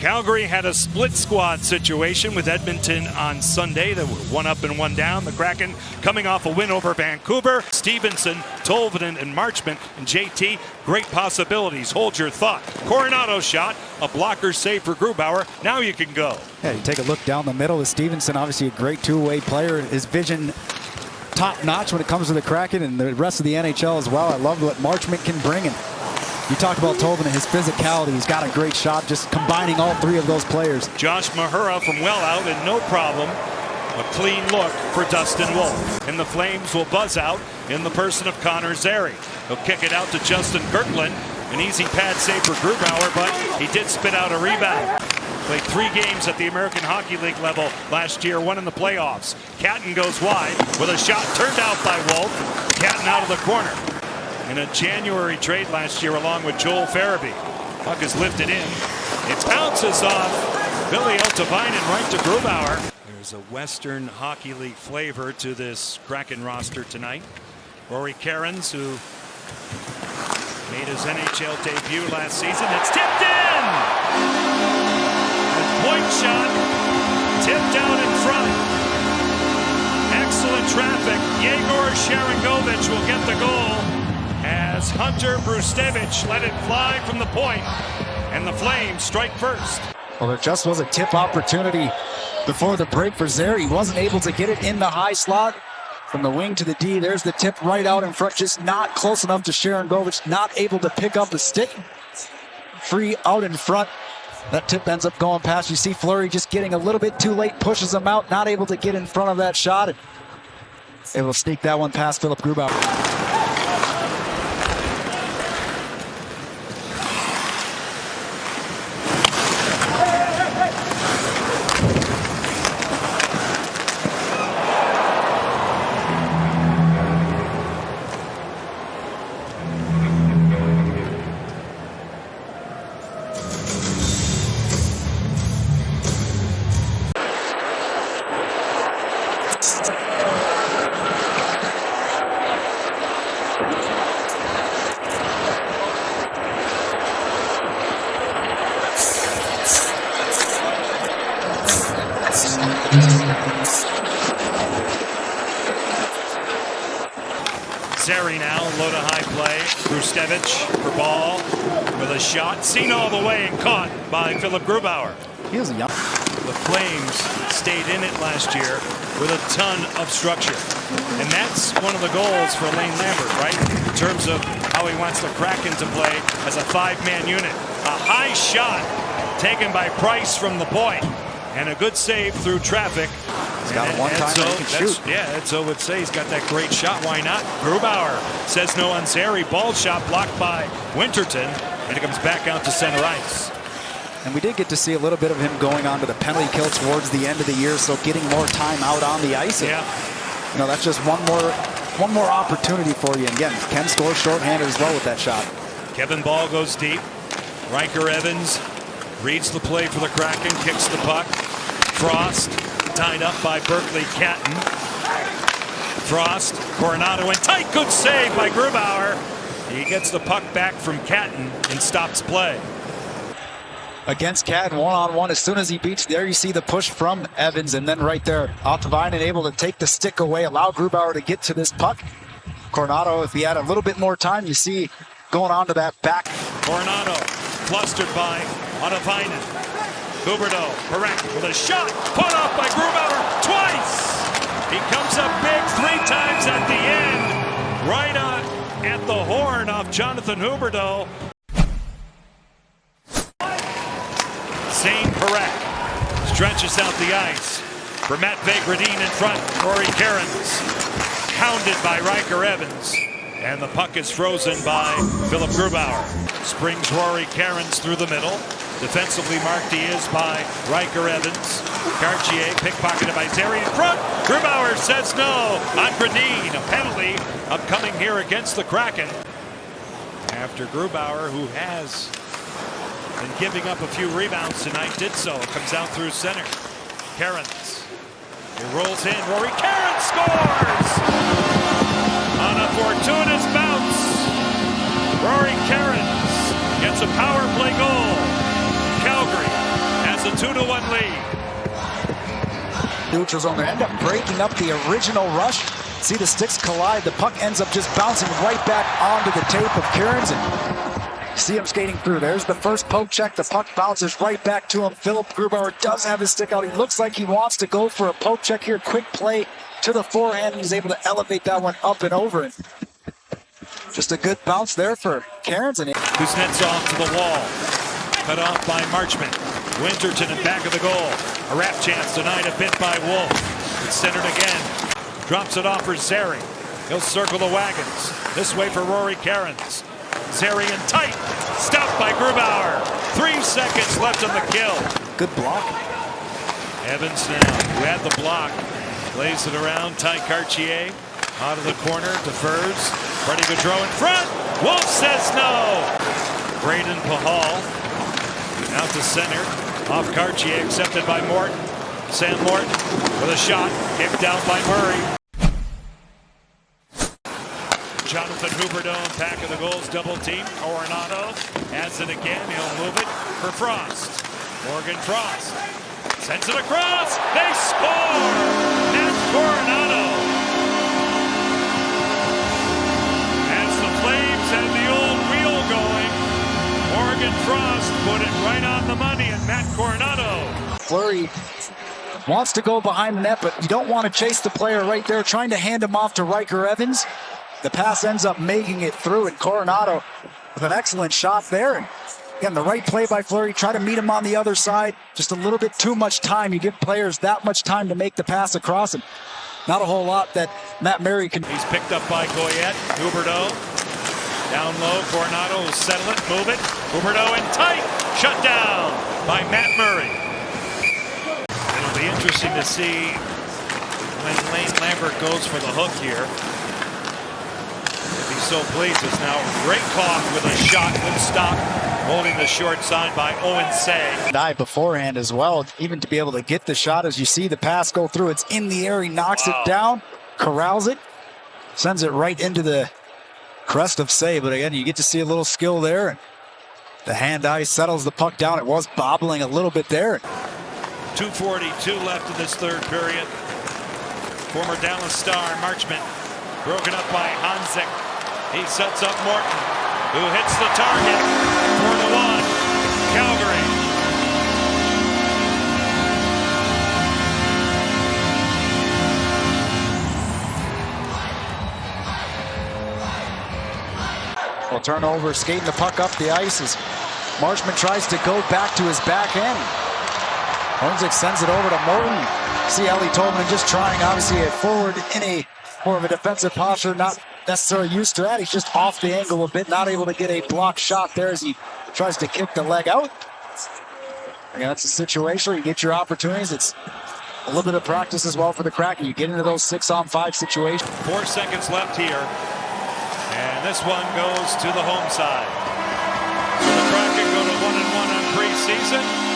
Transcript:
Calgary had a split squad situation with Edmonton on Sunday. They were one up and one down. The Kraken coming off a win over Vancouver. Stevenson, Tolvanen, and Marchment. And JT, great possibilities. Hold your thought. Coronado shot, a blocker save for Grubauer. Now you can go. Yeah, you take a look down the middle of Stevenson, obviously a great two-way player. His vision top-notch when it comes to the Kraken and the rest of the NHL as well. I love what Marchment can bring. And you talked about Tolvanen, his physicality. He's got a great shot, just combining all three of those players. Josh Mahura from well out, and no problem. A clean look for Dustin Wolf. And the Flames will buzz out in the person of Connor Zary. He'll kick it out to Justin Kirkland. An easy pad save for Grubauer, but he did spit out a rebound. Played 3 games at the American Hockey League level last year, 1 in the playoffs. Catton goes wide with a shot turned out by Wolf. Catton out of the corner. In a January trade last year along with Joel Farabee. Puck is lifted in. It bounces off Billy Eltavainen right to Grubauer. There's a Western Hockey League flavor to this Kraken roster tonight. Rory Cairns, who made his NHL debut last season. It's tipped in! A point shot tipped out in front. Excellent traffic. Yegor Sharangovich will get the goal as Hunter Brustevich let it fly from the point, and the Flames strike first. Well, there just was a tip opportunity before the break for Zary. He wasn't able to get it in the high slot from the wing to the D. There's the tip right out in front, just not close enough to Sharangovich, not able to pick up the stick. Free out in front. That tip ends up going past. You see Fleury just getting a little bit too late, pushes him out, not able to get in front of that shot. It will sneak that one past Philip Grubauer. Zary now, low to high play. Brustevich for ball with a shot. Seen all the way and caught by Philip Grubauer. He was a young. The Flames stayed in it last year with a ton of structure. And that's one of the goals for Lane Lambert, right? In terms of how he wants the Kraken to play as a 5-man unit. A high shot taken by Price from the point. And a good save through traffic. He's got one time he can shoot. Yeah, Edzo would say he's got that great shot. Why not? Grubauer says no on Zary. Ball shot blocked by Winterton. And it comes back out to center ice. And we did get to see a little bit of him going on to the penalty kill towards the end of the year, so getting more time out on the ice. Yeah. You know, that's just one more opportunity for you. And again, Ken scores shorthanded as well with that shot. Kevin Ball goes deep. Riker Evans reads the play for the Kraken, kicks the puck. Frost tied up by Berkeley Catton. Frost, Coronado in tight, good save by Grubauer. He gets the puck back from Catton and stops play. Against Catton, one-on-one, as soon as he beats there, you see the push from Evans, and then right there, Eltavainen able to take the stick away, allow Grubauer to get to this puck. Coronado, if he had a little bit more time, you see going on to that back. Coronado flustered by Eltavainen. Huberdeau, correct, with a shot, put off by Grubauer twice. He comes up big 3 times at the end, right on at the horn off Jonathan Huberdeau. Zane Parekh stretches out the ice for Matt Vegradine in front. Rory Cairns hounded by Riker Evans, and the puck is frozen by Philip Grubauer. Springs Rory Cairns through the middle. Defensively marked he is by Riker Evans. Cartier pickpocketed by Zary in front. Grubauer says no on Gradine. A penalty upcoming here against the Kraken. After Grubauer, who has been giving up a few rebounds tonight, did so. It comes out through center. Cairns. He rolls in. Rory Cairns scores! On a fortuitous bounce. Rory Cairns gets a power play goal. Calgary 3-1 lead. Neutral zone. They end up breaking up the original rush. See the sticks collide. The puck ends up just bouncing right back onto the tape of Cairns. And see him skating through. There's the first poke check. The puck bounces right back to him. Philip Grubauer does have his stick out. He looks like he wants to go for a poke check here. Quick play to the forehand. He's able to elevate that one up and over. And just a good bounce there for Cairns. And Kuznetsov to the wall. Cut off by Marchment. Winterton in back of the goal. A wrap chance denied a bit by Wolf. It's centered again. Drops it off for Zary. He'll circle the wagons. This way for Rory Cairns. Zary in tight. Stopped by Grubauer. 3 seconds left on the kill. good block. Evans now, who had the block, lays it around. Ty Cartier out of the corner, defers. Freddie Gaudreau in front. Wolf says no. Braden Pahal out to center. Off Cartier, accepted by Morton. Sam Morton with a shot, kicked out by Murray. Jonathan Huberdeau, back of the goals, double team. Coronado has it again. He'll move it for Frost. Morgan Frost sends it across. They score! Matt Coronado. As the Flames had the old wheel going, Morgan Frost put it right on the money, and Matt Coronado. Fleury wants to go behind the net, but you don't want to chase the player right there, trying to hand him off to Riker Evans. The pass ends up making it through, and Coronado with an excellent shot there. And again, the right play by Fleury. Try to meet him on the other side. Just a little bit too much time. You give players that much time to make the pass across, and not a whole lot that Matt Murray can. He's picked up by Goyette. Huberdeau down low. Coronado will settle it, move it. Huberdeau in tight. Shut down by Matt Murray. It'll be interesting to see when Lane Lambert goes for the hook here. If he so pleases. Now Rakoff with a shot, good stop, holding the short side by Owen Say. Dive beforehand as well, even to be able to get the shot. As you see the pass go through, it's in the air. He knocks it down, corrals it, sends it right into the crest of Say. But again, you get to see a little skill there. The hand-eye settles the puck down. It was bobbling a little bit there. 2:42 left in this third period. Former Dallas Star Marchment broken up by Hanzik. He sets up Morton, who hits the target. 4-1, Calgary. Well, turnover, skating the puck up the ice as Marchment tries to go back to his back end. Hanzik sends it over to Morton. See Ellie Tolman just trying, obviously, a forward in a more of a defensive posture, not necessarily used to that. He's just off the angle a bit, not able to get a block shot there as he tries to kick the leg out. Again, that's a situation where you get your opportunities. It's a little bit of practice as well for the Kraken. You get into those 6-on-5 situations. 4 seconds left here. And this one goes to the home side. So the Kraken go to 1-1 on preseason.